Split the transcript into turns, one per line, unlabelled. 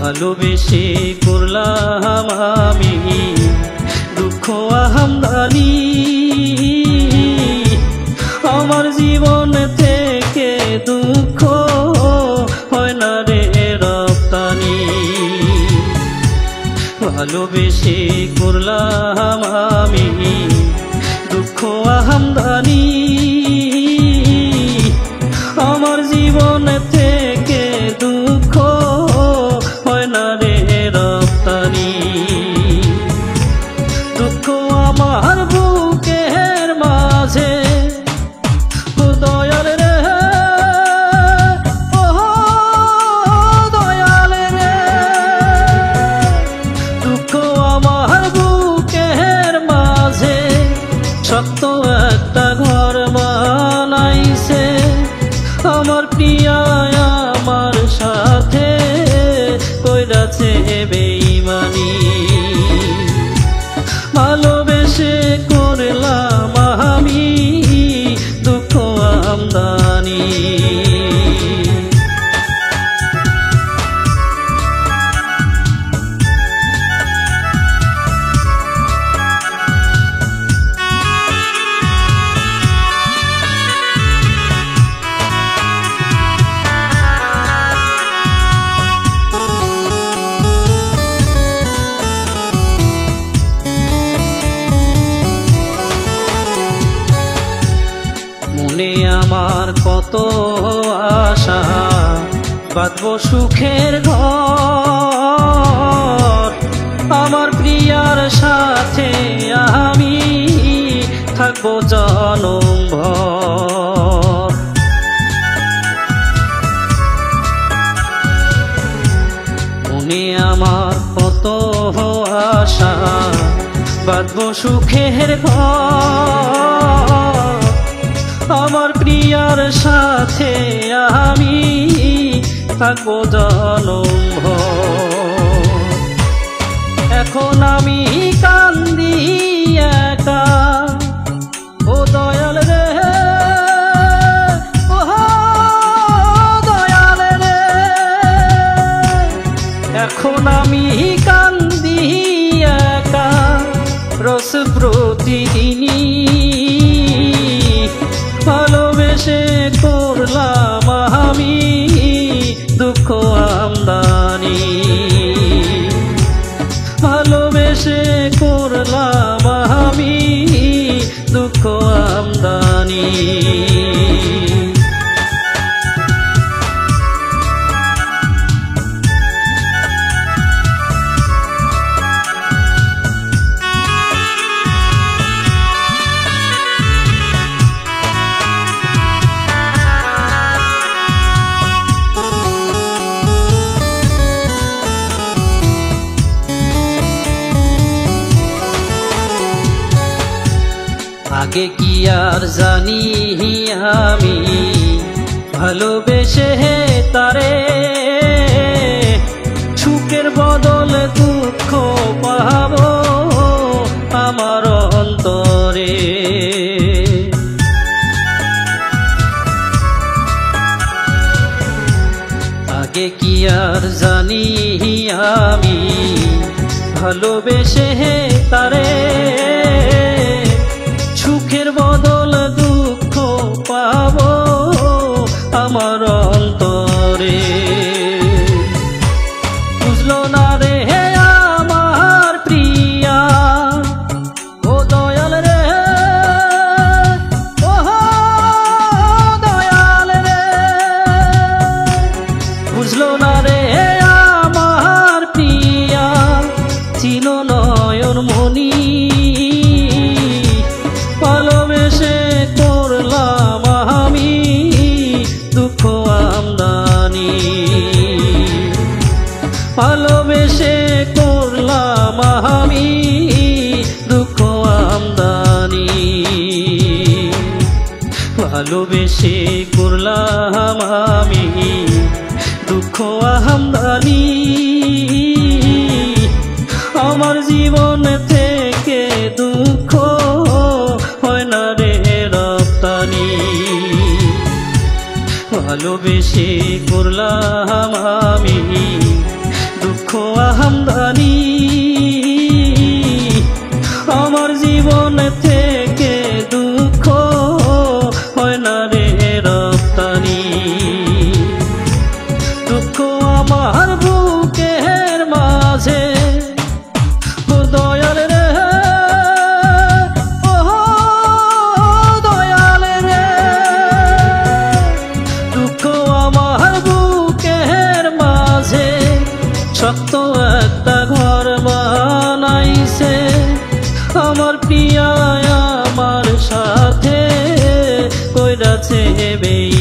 ভালোবেসে করলাম আমি দুঃখ আমদানি আমার জীবন থেকে দুঃখ হয় না রে রপ্তানি ভালোবেসে করলাম আমি দুঃখ আমদানি আমার জীবন থেকে দুঃখ হয় না রে রপ্তানি দুঃখ আমার বুকের মাঝে দয়াল রে ও দয়াল রে দুঃখ আমার বুকের মাঝে শক্ত একটা ঘর বানাইছে আমার প্রিয়া আমার সাথে কইরাছে বেঈমানি ভালোবেসে করলাম আমি দুঃখ আমদানি মনে আমার কত আশা বাঁধবো সুখের ঘর আমার প্রিয়ার সাথে আমি থাকবো জনমভর মনে আমার কত আশা বাঁধবো সুখের ঘর আমার প্রিয়ার সাথে আমি থাকবো জনমভর এখন আমি কান্দি একা ও দয়াল রে ও দয়াল রে এখন আমি কান্দি একা রস প্রতিদিনই ভালোবেসে করলাম আমি দুঃখ আমদানি ভালোবেসে করলাম আমি দুঃখ আমদানি আগে কি আর জানি আমি ভালোবেসে তারে সুখের বদল দুঃখ পাবো আমার অন্তরে আগে কি আর জানি আমি ভালোবেসে তারে সুখের বদল দুঃখ পাবো আমার অন্তরে বুঝলো না রে আমার প্রিয়া ও দয়াল রে ও দয়াল রে বুঝলো না রে আমার প্রিয়া ছিল নয়ন মনি ভালোবেসে করলাম আমি দুঃখ আমদানি ভালোবেসে করলাম আমি দুঃখ আমদানি ভালোবেসে করলাম আমি দুঃখ আমদানি আমার জীবন থেকে দুঃখ হয় না রে রপ্তানি ভালোবেসে করলাম আমি দুঃখ আমদানি আমার জীবন থেকে দুঃখ হয় না রে রপ্তানি দুঃখ আমার বুকের মাঝে ও দয়াল রে ও দয়াল রে দুঃখ আমার বুকের মাঝে শক্ত একটা ঘর বানাইছে আমার প্রিয়া আমার সাথে কইরাছে বেই